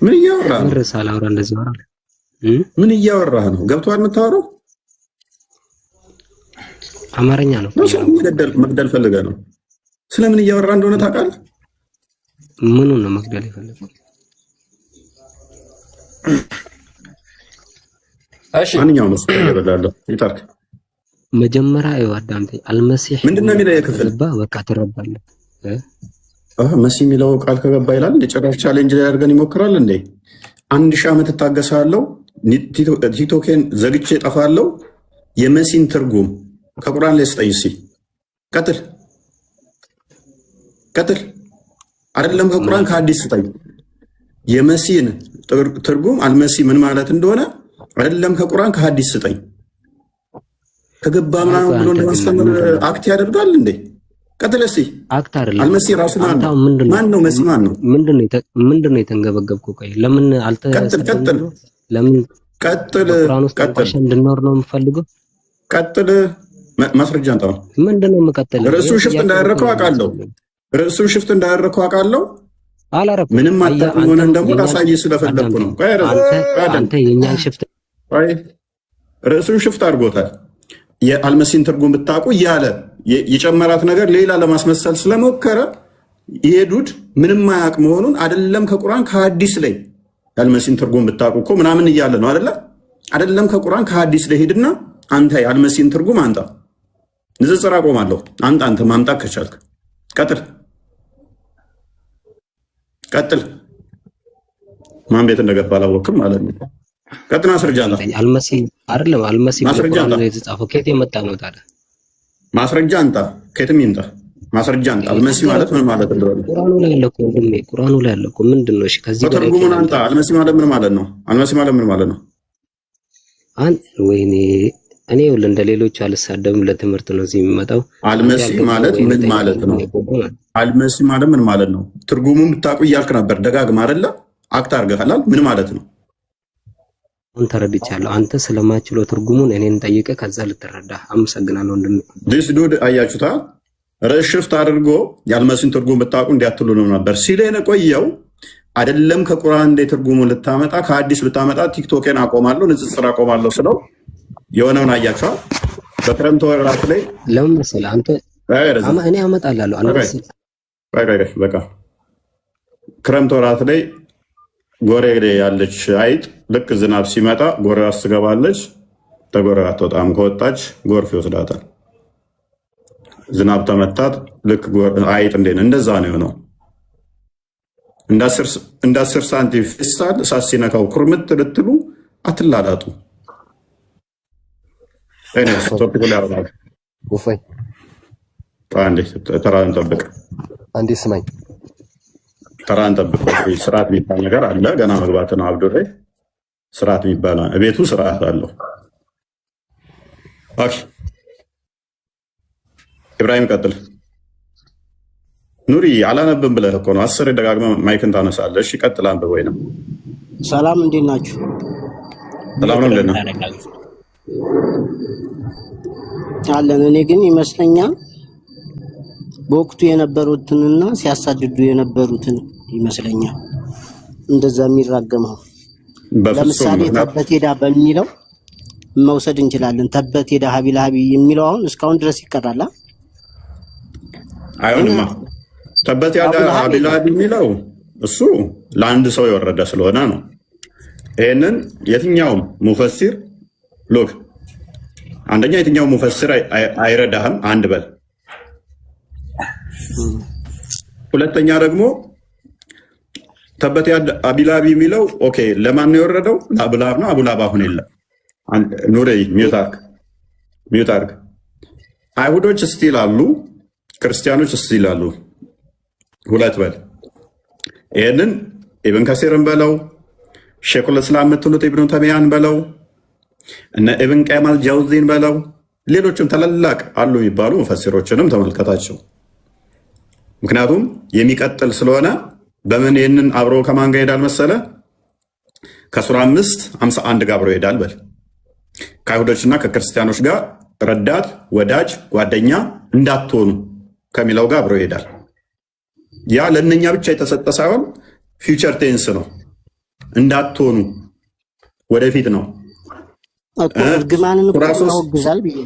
ምን እያወራህ ነው? ምርስ አላወራ እንደዚህ ወራ ምን እያወራህ ነው? ገብቶሃል የምታወራው? አማርኛ ነው። መግደል ፈልገህ ነው? ስለምን እያወራህ እንደሆነ ታውቃለህ? ምኑን ነው መግደል የፈለገው? እሺ ማንኛውም ነው ይበላል ይታርክ። መጀመሪያ አዳምጠኝ። አልመሲህ ምንድነው የሚለው የክፍል በቃ ትረዳለህ። መሲ የሚለው ቃል ከገባ ይላል ጭራሽ ቻሌንጅ ላይ አድርገን ይሞክራል እንዴ? 1000 ዓመት እታገሳለሁ፣ ቲክቶኬን ዘግቼ እጠፋለሁ። የመሲን ትርጉም ከቁርአን ላይ ስጠኝ እስኪ። ቀጥል። አይደለም ከቁርአን ከሐዲስ ስጠኝ። የመሲን ትርጉም አልመሲ ምን ማለት እንደሆነ አይደለም ከቁርአን ከሐዲስ ስጠኝ። ከገባ ምናምን ብሎ እንደማስተምር አክት ያደርጋል እንዴ? ቀጥል እስኪ። አክት አይደለም አልመሲ ራሱ ማን ነው? መሲ ማን ነው? ምንድነው የተንገበገብከው? ቆይ ለምን ቀጥል። ለምን ቀጥል እንድኖር ነው የምፈልገው? ቀጥል። ማስረጃ አንተ ነው። ምንድነው የምቀጥለው? ርዕሱን ሽፍት እንዳያረከው አውቃለሁ። አላረኩም። ምንም አታውቅም ሆነን ደግሞ ላሳይ ስለፈለኩ ነው። አንተ የኛን ሽፍት ርዕሱን ሽፍት አድርጎታል። የአልመሲን ትርጉም ብታውቁ እያለ የጨመራት ነገር ሌላ ለማስመሰል ስለሞከረ ይሄዱድ ምንም አያውቅ መሆኑን አይደለም ከቁርአን ከሐዲስ ላይ የአልመሲን ትርጉም ብታውቁ እኮ ምናምን እያለ ነው አይደለም ከቁርአን ከሐዲስ ላይ ሄድና አንተ የአልመሲን ትርጉም አንጣ። ንጽጽር አቆማለሁ። አንተ ማምጣት ከቻልክ ቀጥል። ማን ቤት እንደገባ አላወቅም ማለት ነው። ቀጥና ማስረጃ አለ። አልመሲ በቁርአን ላይ የተጻፈው ከየት የመጣ ነው ታዲያ? ማስረጃ አንጣ። ከየትም ይምጣ ማስረጃ አንጣ። አልመሲ ማለት ምን ማለት እንደሆነ ቁርአኑ ላይ ያለ እኮ ወንድሜ፣ ቁርአኑ ላይ ያለ እኮ ምንድን ነው? እሺ ከዚህ ጋር ትርጉሙን አንጣ። አልመሲ ማለት ምን ማለት ነው? ወይኔ እኔ ይኸውልህ እንደ ሌሎቹ አልሳደብም። ለትምህርት ነው እዚህ የሚመጣው። አልመሲ ማለት ምን ማለት ነው? አልመሲ ማለት ምን ማለት ነው? ትርጉሙን ብታውቁ እያልክ ነበር ደጋግማ አይደለ? አክት አድርገሃል። ምን ማለት ነው? አሁን ተረድቻለሁ። አንተ ስለማችለው ትርጉሙን እኔን ጠይቀህ ከዛ ልትረዳ። አመሰግናለሁ ወንድሜ። ዲስ ዱድ አያችሁታ? ርዕስ ሽፍት አድርጎ የአልመሲን ትርጉም ብታውቁ እንዲያትሉ ነው ነበር ሲለኝ ቆየው። አይደለም ከቁርአን እንደ ትርጉሙን ልታመጣ ከሐዲስ ብታመጣ ቲክቶኬን አቆማለሁ፣ ንጽጽር አቆማለሁ ስለው የሆነውን አያችኋል። በክረምት ወራት ላይ ለምን መሰለህ አንተ እኔ አመጣላለሁ በቃ ክረምት ወራት ላይ ጎሬ ላይ ያለች አይጥ ልክ ዝናብ ሲመጣ ጎሬ ውስጥ ትገባለች። ተጎሬ አትወጣም። ከወጣች ጎርፍ ይወስዳታል። ዝናብ ተመታት። ልክ አይጥ እንደዛ ነው የሆነው። እንደ 10 ሳንቲም ፌስታል እሳት ሲነካው ኩርምት ልትሉ አትላላጡ። ቶፒኩ ላይ ያወራል። ተራን ጠብቅ። አንዴ ስማኝ። ተራን ጠብቅ። ስርዓት የሚባል ነገር አለ። ገና መግባት ነው። አብዱሬ ስርዓት የሚባል ቤቱ ስርዓት አለው። ኢብራሂም ቀጥል። ኑሪ አላነብም ብለህ እኮ ነው 10 ደጋግመህ ማይክን ታነሳለህ። እሺ ቀጥል፣ አንብብ። ወይንም ሰላም፣ እንዴት ናችሁ? ሰላም ነው ለና አለን። እኔ ግን ይመስለኛል በወቅቱ የነበሩትንና ሲያሳድዱ የነበሩትን ይመስለኛል እንደዛ የሚራገመው። ለምሳሌ ተበቴዳ በሚለው መውሰድ እንችላለን። ተበቴዳ ሀቢላሀቢ የሚለው አሁን እስካሁን ድረስ ይቀራል። አይሆንማ። ተበቴዳ ሀቢላሀቢ የሚለው እሱ ለአንድ ሰው የወረደ ስለሆነ ነው። ይሄንን የትኛውም ሙፈሲር ሎክ አንደኛ የትኛው ሙፈሲር አይረዳህም። አንድ በል። ሁለተኛ ደግሞ ተበት አቢላቢ የሚለው ኦኬ ለማን ነው የወረደው? ለአቡላብ ነው። አቡላብ አሁን የለም። ኑሬ ሚውት አድርግ። አይሁዶች ስቲል አሉ፣ ክርስቲያኖች ስቲል አሉ። ሁለት በል። ይሄንን ኢብን ከሲርን በለው፣ ሼኹል እስላም የምትሉት ኢብኑ ተሚያን በለው፣ እነ ኢብን ቀይም አልጃውዚን በለው፣ ሌሎችም ታላላቅ አሉ የሚባሉ ሙፈሲሮችንም ተመልከታቸው። ምክንያቱም የሚቀጥል ስለሆነ በምን ይህንን አብሮ ከማን ጋር ይሄዳል መሰለ? ከሱራ 5:51 ጋር አብሮ ይሄዳል። በል ከአይሁዶችና ከክርስቲያኖች ጋር ረዳት፣ ወዳጅ፣ ጓደኛ እንዳትሆኑ ከሚለው ጋር አብሮ ይሄዳል። ያ ለእነኛ ብቻ የተሰጠ ሳይሆን ፊውቸር ቴንስ ነው። እንዳትሆኑ ወደፊት ነው እኮ እርግማንን እኮ ቁራሶስ ያወግዛል ብዬ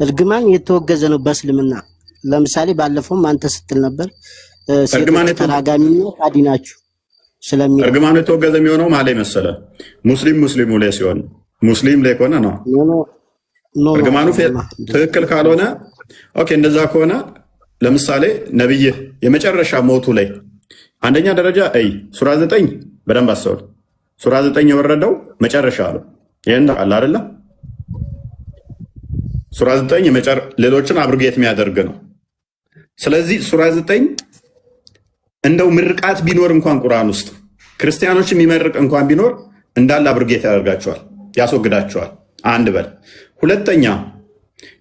እርግማን የተወገዘ ነው በእስልምና። ለምሳሌ ባለፈውም አንተ ስትል ነበር ሴቶች ተራጋሚና ካዲናችሁ ስለሚል እርግማኑ የተወገዘ የሚሆነው ማለት መሰለ ሙስሊሙ ላይ ሲሆን ሙስሊም ላይ ከሆነ ነው እርግማኑ ትክክል ካልሆነ ኦኬ እንደዛ ከሆነ ለምሳሌ ነብይ የመጨረሻ ሞቱ ላይ አንደኛ ደረጃ ሱራ 9 በደንብ አስተውል። ሱራ 9 የወረደው መጨረሻ ነው። ይሄን አለ አይደለ? ሱራ 9 ሌሎችን አብርጌት የሚያደርግ ነው። ስለዚህ ሱራ 9 እንደው ምርቃት ቢኖር እንኳን ቁርአን ውስጥ ክርስቲያኖች የሚመርቅ እንኳን ቢኖር እንዳለ አብርጌት ያደርጋቸዋል፣ ያስወግዳቸዋል። አንድ በል ሁለተኛ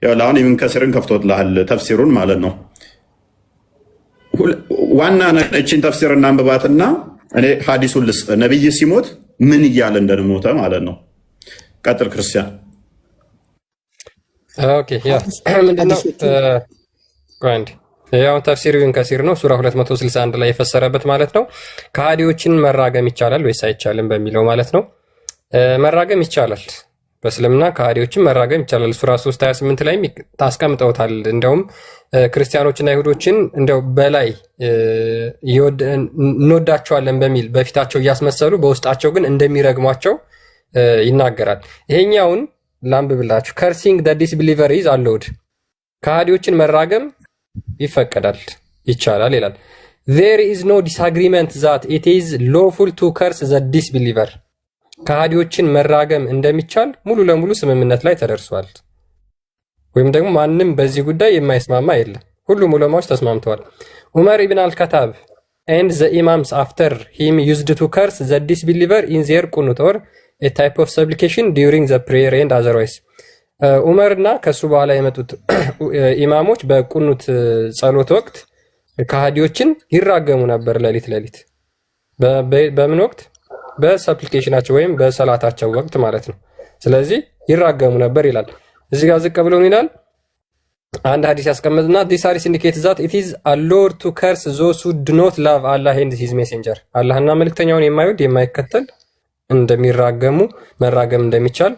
ያው አሁን ኢብን ከሲርን ከፍቶትልሃል ተፍሲሩን ማለት ነው። ዋና ነችን ተፍሲር እናንብባትና እኔ ሐዲሱን ልስጥ። ነብይ ሲሞት ምን እያለ እንደሞተ ማለት ነው። ቀጥል ክርስቲያን። ኦኬ ያ ምንድነው ግራንድ ያው ተፍሲሩ ኢብን ከሲር ነው ሱራ 261 ላይ የፈሰረበት ማለት ነው። ከሃዲዎችን መራገም ይቻላል ወይስ አይቻልም በሚለው ማለት ነው። መራገም ይቻላል። በእስልምና ከሃዲዎችን መራገም ይቻላል። ሱራ 3:28 ላይ ታስቀምጠውታል። እንደውም ክርስቲያኖችና ይሁዶችን እንደው በላይ እንወዳቸዋለን በሚል በፊታቸው እያስመሰሉ በውስጣቸው ግን እንደሚረግሟቸው ይናገራል። ይሄኛውን ላንብብላችሁ። ከርሲንግ ዘ ዲስቢሊቨር ኢዝ አሎድ ከሃዲዎችን መራገም ይፈቀዳል ይቻላል ይላል። there is no disagreement that it is lawful to curse the disbeliever ከሃዲዎችን መራገም እንደሚቻል ሙሉ ለሙሉ ስምምነት ላይ ተደርሷል። ወይም ደግሞ ማንም በዚህ ጉዳይ የማይስማማ የለም። ሁሉም ዑለማዎች ተስማምተዋል። ዑመር ኢብን አልከታብ and the imams after him used to curse the disbeliever in their qunut or a type of supplication during the prayer and otherwise ዑመርና ከሱ በኋላ የመጡት ኢማሞች በቁኑት ጸሎት ወቅት ከሃዲዎችን ይራገሙ ነበር። ሌሊት በምን ወቅት? በሰፕሊኬሽናቸው ወይም በሰላታቸው ወቅት ማለት ነው። ስለዚህ ይራገሙ ነበር ይላል። እዚህ ጋር ዝቅ ብሎ ይላል አንድ ሐዲስ ያስቀምጥና this hadith indicates that it is allowed to curse those who do not love Allah and his messenger አላህና መልእክተኛውን የማይወድ የማይከተል እንደሚራገሙ መራገም እንደሚቻል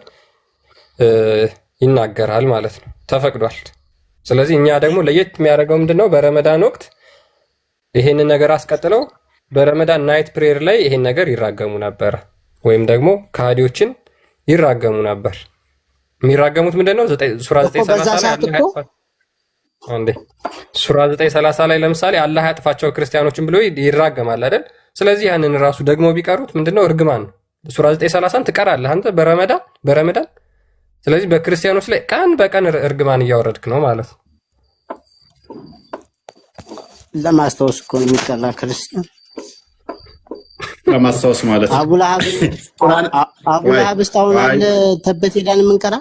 ይናገራል ማለት ነው። ተፈቅዷል። ስለዚህ እኛ ደግሞ ለየት የሚያደርገው ምንድነው? በረመዳን ወቅት ይሄንን ነገር አስቀጥለው በረመዳን ናይት ፕሬየር ላይ ይሄን ነገር ይራገሙ ነበር፣ ወይም ደግሞ ከሃዲዎችን ይራገሙ ነበር። የሚራገሙት ምንድነው? ሱራ 9:30 ላይ ለምሳሌ አላህ ያጥፋቸው ክርስቲያኖችን ብሎ ይራገማል አይደል? ስለዚህ ያንን ራሱ ደግሞ ቢቀሩት ምንድነው? እርግማን ነው። ሱራ 9:30ን ትቀራለህ አንተ በረመዳን። ስለዚህ በክርስቲያኖች ላይ ቀን በቀን እርግማን እያወረድክ ነው ማለት ነው። ለማስታወስ እኮ ነው የሚቀራ ክርስቲያን ለማስታወስ ማለት ነው። አቡላሃብ እስካሁን አለ ተበት ሄዳን የምንቀራ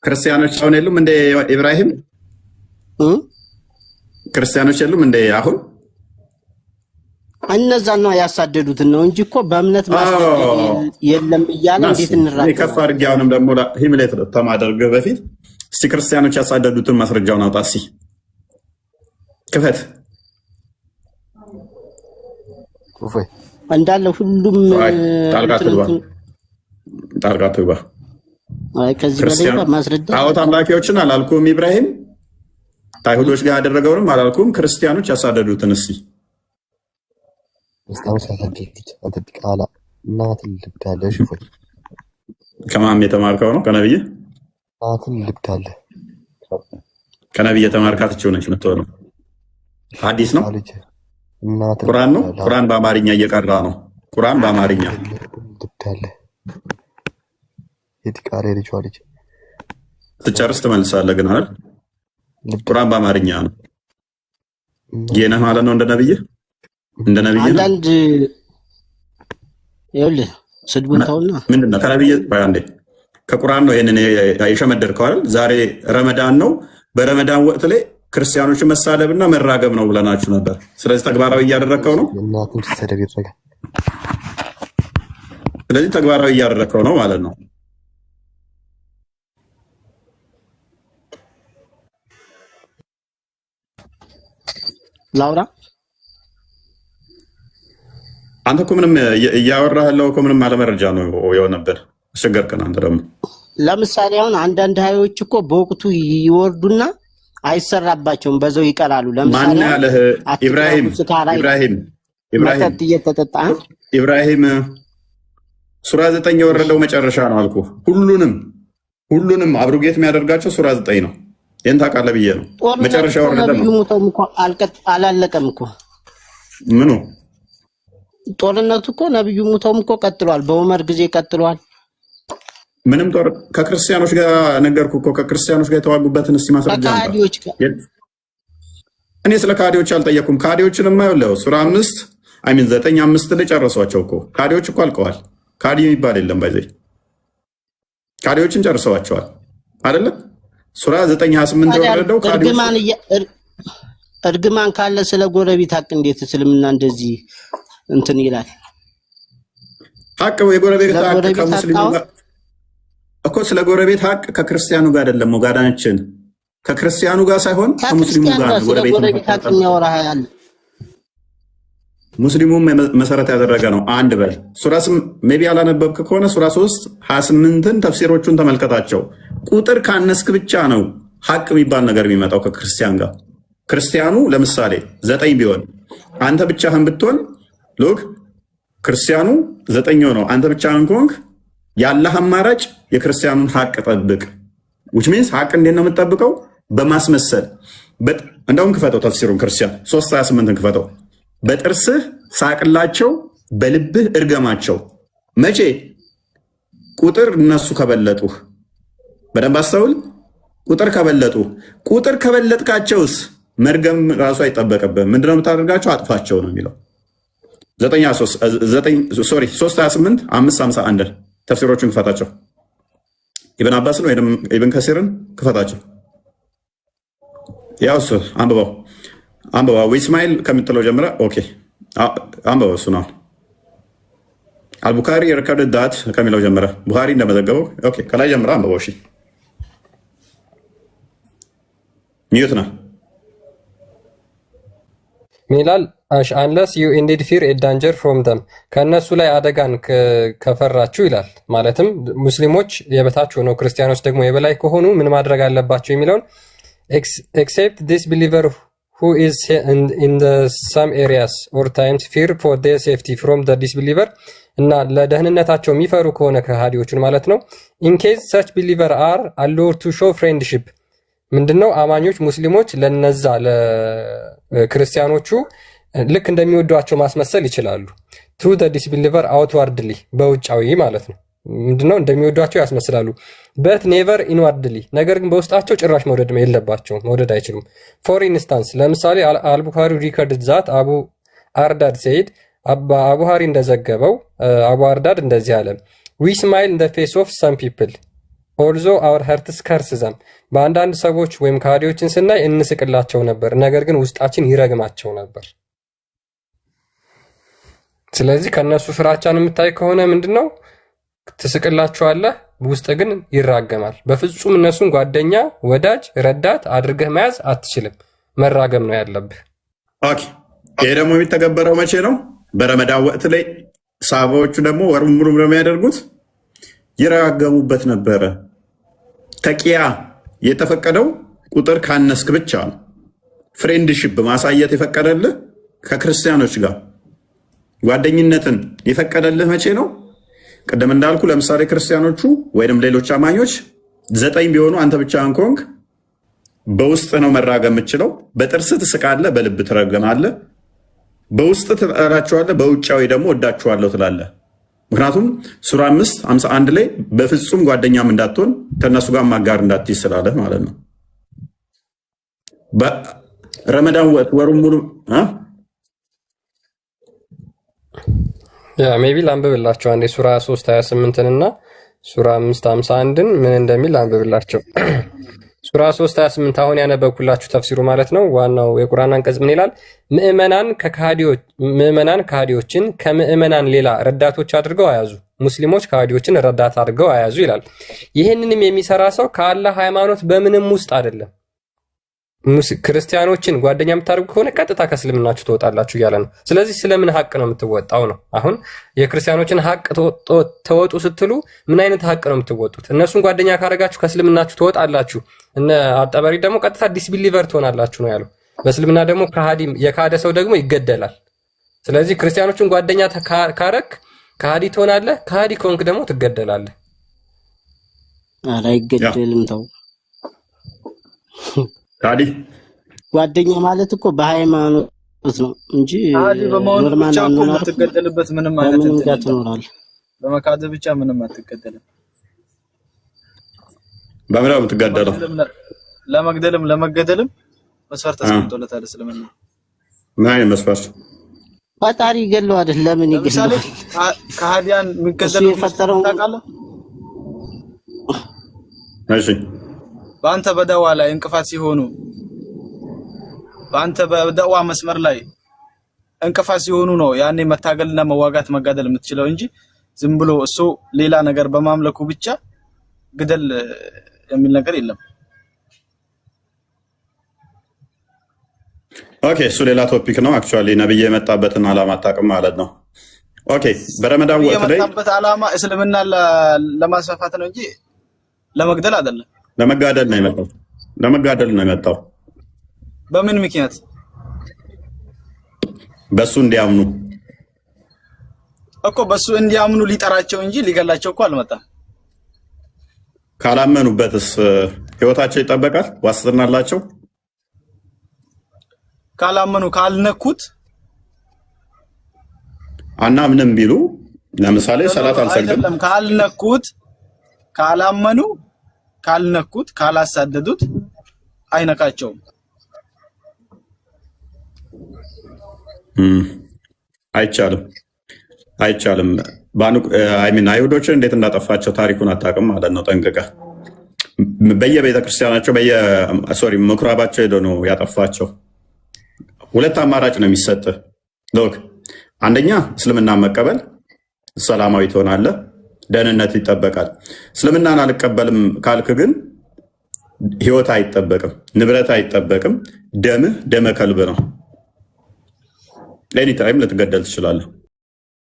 ክርስቲያኖች አሁን የሉም እንደ ኢብራሂም ክርስቲያኖች የሉም እንደ አሁን እነዛ ነው ያሳደዱትን ነው እንጂ እኮ በእምነት ማስደድ የለም እያለ እንዴት እንራቀቅ? ከፍ አድርጌ አሁንም ደግሞ ሂምሌት ተማደርገ በፊት እስቲ ክርስቲያኖች ያሳደዱትን ማስረጃውን አውጣ። እስቲ ክፈት እንዳለ ሁሉም ጣልቃ ትግባ። ከዚህ በላይ ማስረጃ ጣዖት አምላኪዎችን አላልኩም፣ ኢብራሂም አይሁዶች ጋር ያደረገውንም አላልኩም። ክርስቲያኖች ያሳደዱትን እስቲ ከማን የተማርከው ነው? ከነብይ ከነብይ የተማርካት እቺው ነች የምትሆነው። ሐዲስ ነው? ቁርአን ነው? ቁርአን በአማርኛ እየቀራ ነው። ቁርአን በአማርኛ ትጨርስ ትመልሳለህ ግን አይደል? ቁርአን በአማርኛ ነው። የነህ ማለት ነው እንደ ነብይ አንዳንድ ይኸውልህ ስድቡን ተውና ምንድነው ከነብይ ባንዴ ከቁርአን ነው ይሄንን የሸመደርከው አይደል? ዛሬ ረመዳን ነው። በረመዳን ወቅት ላይ ክርስቲያኖችን መሳደብና መራገም ነው ብለናችሁ ነበር። ስለዚህ ተግባራዊ እያደረከው ነው። ስለዚህ ተግባራዊ እያደረከው ነው ማለት ነው። ላውራ አንተ እኮ ምንም እያወራህ ያለው እኮ ምንም አለመረጃ ነው የሆነብህ። አስቸገርከን አንተ ደግሞ። ለምሳሌ አሁን አንዳንድ ሀዮች እኮ በወቅቱ ይወርዱና አይሰራባቸውም፣ በዛው ይቀራሉ። ለምሳሌ ማን ያለህ? ኢብራሂም ሱራ 9 የወረደው መጨረሻ ነው አልኩ። ሁሉንም አብሩጌት የሚያደርጋቸው ሱራ 9 ነው። ይሄን ታውቃለህ ብዬ ነው። መጨረሻ ወረደ ነው። አላለቀም እኮ ምኑ ጦርነቱ እኮ ነብዩ ሙተውም እኮ ቀጥሏል። በዑመር ጊዜ ቀጥሏል። ምንም ጦር ከክርስቲያኖች ጋር ነገርኩ እኮ ከክርስቲያኖች ጋር የተዋጉበትን እስቲ ማስረጃ እኔ ስለ ካዲዎች አልጠየኩም። ካዲዎችን የማይወለው ሱራ 9:5 ላይ ጨረሷቸው እኮ። ካዲዎች እኮ አልቀዋል። ካዲ የሚባል የለም። ባይዘይ ካዲዎችን ጨርሰዋቸዋል አይደለ? ሱራ 9:28 የወረደው ካዲዎች እርግማን ካለ ስለ ጎረቤት ሀቅ እንዴት እስልምና እንደዚህ እንትን ይላል? ሀቅ የጎረቤት ሀቅ ከሙስሊሙ ጋር እኮ ስለ ጎረቤት ሀቅ ከክርስቲያኑ ጋር አይደለም። ወጋዳችን ከክርስቲያኑ ጋር ሳይሆን ከሙስሊሙ ጋር ነው። ጎረቤት ሀቅ የሚያወራ ያለ ሙስሊሙም መሰረት ያደረገ ነው። አንድ በል ሱራ ሜቢ ያላነበብክ ከሆነ ሱራ 3:28ን ተፍሲሮቹን ተመልከታቸው። ቁጥር ካነስክ ብቻ ነው ሀቅ የሚባል ነገር የሚመጣው ከክርስቲያን ጋር። ክርስቲያኑ ለምሳሌ 9 ቢሆን አንተ ብቻህን ብትሆን ሎክ ክርስቲያኑ 9 ነው። አንተ ብቻህን ከሆንክ ያለህ አማራጭ የክርስቲያኑን ሀቅ ጠብቅ። which means ሀቅ እንዴት ነው የምትጠብቀው? በማስመሰል እንደውም ክፈተው ተፍሲሩን ክርስቲያን 3:28ን ክፈተው። በጥርስህ ሳቅላቸው፣ በልብህ እርገማቸው። መቼ? ቁጥር እነሱ ከበለጡህ። በደንብ አስተውል። ቁጥር ከበለጡህ። ቁጥር ከበለጥካቸውስ መርገም ራሱ አይጠበቅብህም። ምንድነው የምታደርጋቸው? አጥፋቸው ነው የሚለው 3:28 5:51 ተፍሲሮቹን ክፈታቸው። ኢብን አባስን ወይ ኢብን ከሲርን ክፈታቸው። ያው እሱ አንብባው ኢስማኤል ከምትለው ጀምረ። ኦኬ አንብባው እሱ ነው። አልቡኻሪ የረከደት ዳት ከሚለው ጀምረ ቡኻሪ እንደመዘገበው ኦኬ ከላይ ጀምረ አንብባው። እሺ ሚዩት ነው ሚላል unless you indeed fear a danger from them ከነሱ ላይ አደጋን ከፈራችሁ ይላል። ማለትም ሙስሊሞች የበታች ሆነው ክርስቲያኖች ደግሞ የበላይ ከሆኑ ምን ማድረግ አለባቸው የሚለውን except this believer who is in the some areas or times fear for their safety from the disbeliever እና ለደህንነታቸው የሚፈሩ ከሆነ ከሃዲዎቹን ማለት ነው። in case such believer are allowed to show friendship ምንድነው አማኞች ሙስሊሞች ለነዛ ለክርስቲያኖቹ ልክ እንደሚወዷቸው ማስመሰል ይችላሉ። to the disbeliever outwardly በውጫዊ ማለት ነው። ምንድነው እንደሚወዷቸው ያስመስላሉ። but never inwardly ነገር ግን በውስጣቸው ጭራሽ መውደድ የለባቸውም፣ መውደድ አይችሉም። for instance ለምሳሌ አልቡኻሪ ሪከርድ ዛት አቡ አርዳድ said አቡ ሃሪ እንደዘገበው አቡ አርዳድ እንደዚህ አለ we smile in the face of some people although our hearts curse them በአንዳንድ ሰዎች ወይም ካዲዎችን ስናይ እንስቅላቸው ነበር፣ ነገር ግን ውስጣችን ይረግማቸው ነበር። ስለዚህ ከነሱ ፍራቻን የምታይ ከሆነ ምንድነው ትስቅላቸዋለህ፣ ውስጥ ግን ይራገማል። በፍጹም እነሱን ጓደኛ፣ ወዳጅ፣ ረዳት አድርገህ መያዝ አትችልም። መራገም ነው ያለብህ። ኦኬ ይሄ ደግሞ የሚተገበረው መቼ ነው? በረመዳን ወቅት ላይ ሰሃባዎቹ ደግሞ ወሩን ሙሉ የሚያደርጉት ይራገሙበት ነበረ። ተቂያ የተፈቀደው ቁጥር ካነስክ ብቻ ነው። ፍሬንድሺፕ ማሳየት የፈቀደልህ ከክርስቲያኖች ጋር ጓደኝነትን የፈቀደልህ መቼ ነው? ቅድም እንዳልኩ ለምሳሌ ክርስቲያኖቹ ወይንም ሌሎች አማኞች 9 ቢሆኑ አንተ ብቻህን ከሆንክ በውስጥ ነው መራገም የምችለው። በጥርስ ትስቃለህ፣ በልብ ትረገማለህ። በውስጥ ትጠራቸዋለህ፣ በውጫዊ ደግሞ ወዳቸዋለሁ ትላለህ። ምክንያቱም ሱራ 5:51 ላይ በፍጹም ጓደኛም እንዳትሆን ከነሱ ጋር ማጋር እንዳትይዝ ስላለህ ማለት ነው። በረመዳን ወቅት ወሩን ሙሉ ሜቢ ላንብብላቸው አንዴ ሱራ 3:28 እና ሱራ 5:51ን ምን እንደሚል ላንብብላቸው። ሱራ 3:28 አሁን ያነበብኩላችሁ ተፍሲሩ ማለት ነው። ዋናው የቁርአን አንቀጽ ምን ይላል? ምዕመናን ከሃዲዎችን ከምዕመናን ሌላ ረዳቶች አድርገው አያዙ፣ ሙስሊሞች ከሃዲዎችን ረዳት አድርገው አያዙ ይላል። ይህንንም የሚሰራ ሰው ከአላህ ሃይማኖት በምንም ውስጥ አይደለም። ክርስቲያኖችን ጓደኛ የምታደርጉ ከሆነ ቀጥታ ከእስልምናችሁ ትወጣላችሁ እያለ ነው። ስለዚህ ስለምን ሀቅ ነው የምትወጣው ነው? አሁን የክርስቲያኖችን ሀቅ ተወጡ ስትሉ ምን አይነት ሀቅ ነው የምትወጡት? እነሱን ጓደኛ ካደረጋችሁ ከእስልምናችሁ ትወጣላችሁ። እነ አጠበሪ ደግሞ ቀጥታ ዲስቢሊቨር ትሆናላችሁ ነው ያለው። በእስልምና ደግሞ የካደ ሰው ደግሞ ይገደላል። ስለዚህ ክርስቲያኖችን ጓደኛ ካረክ ከሃዲ ትሆናለህ። ከሃዲ ከሆንክ ደግሞ ትገደላለህ። ኧረ አይገደልም ተው። ከሃዲ ጓደኛ ማለት እኮ በሃይማኖት ነው እንጂ ኖርማል ነው። የምትገደልበት ምንም አይነት እንትን ትኖራለህ። በመካደ ብቻ ምንም አትገደልም። በምራው የምትገደለው ለመግደልም ለመገደልም መስፈርት ተሰጥቶለታል እስልምና። ምን አይነት መስፈርት? ፈጣሪ ይገለው አይደል? ለምን ይገለው? ከሃዲያን የሚገደለው የፈጠረው ታውቃለህ? እሺ በአንተ በደዋ ላይ እንቅፋት ሲሆኑ በአንተ በደዋ መስመር ላይ እንቅፋት ሲሆኑ ነው ያኔ መታገልና መዋጋት መጋደል የምትችለው እንጂ ዝም ብሎ እሱ ሌላ ነገር በማምለኩ ብቻ ግደል የሚል ነገር የለም። ኦኬ እሱ ሌላ ቶፒክ ነው። አክቹአሊ ነብይ የመጣበትን ዓላማ አታውቅም ማለት ነው። ኦኬ በረመዳን ወቅት ላይ የመጣበት ዓላማ እስልምና ለማስፋፋት ነው እንጂ ለመግደል አይደለም። ለመጋደል ነው የመጣው። ለመጋደል ነው የመጣው። በምን ምክንያት? በሱ እንዲያምኑ እኮ በሱ እንዲያምኑ ሊጠራቸው እንጂ ሊገላቸው እኮ አልመጣም። ካላመኑበትስ ህይወታቸው ይጠበቃል? ዋስትና አላቸው? ካላመኑ ካልነኩት አናምንም ቢሉ ለምሳሌ ሰላት አልሰግድም ካልነኩት ካላመኑ ካልነኩት ካላሳደዱት አይነካቸውም። አይቻልም። አይሁዶችን እንዴት እንዳጠፋቸው ታሪኩን አታውቅም ማለት ነው። ጠንቅቀህ በየቤተ ክርስቲያናቸው ምኩራባቸው ሄዶ ነው ያጠፋቸው። ሁለት አማራጭ ነው የሚሰጥህ። ሎክ አንደኛ እስልምና መቀበል፣ ሰላማዊ ትሆናለህ፣ ደህንነት ይጠበቃል። እስልምናን አልቀበልም ካልክ ግን ህይወት አይጠበቅም፣ ንብረት አይጠበቅም፣ ደምህ ደመ ከልብ ነው። ኤኒ ታይም ልትገደል ትችላለህ።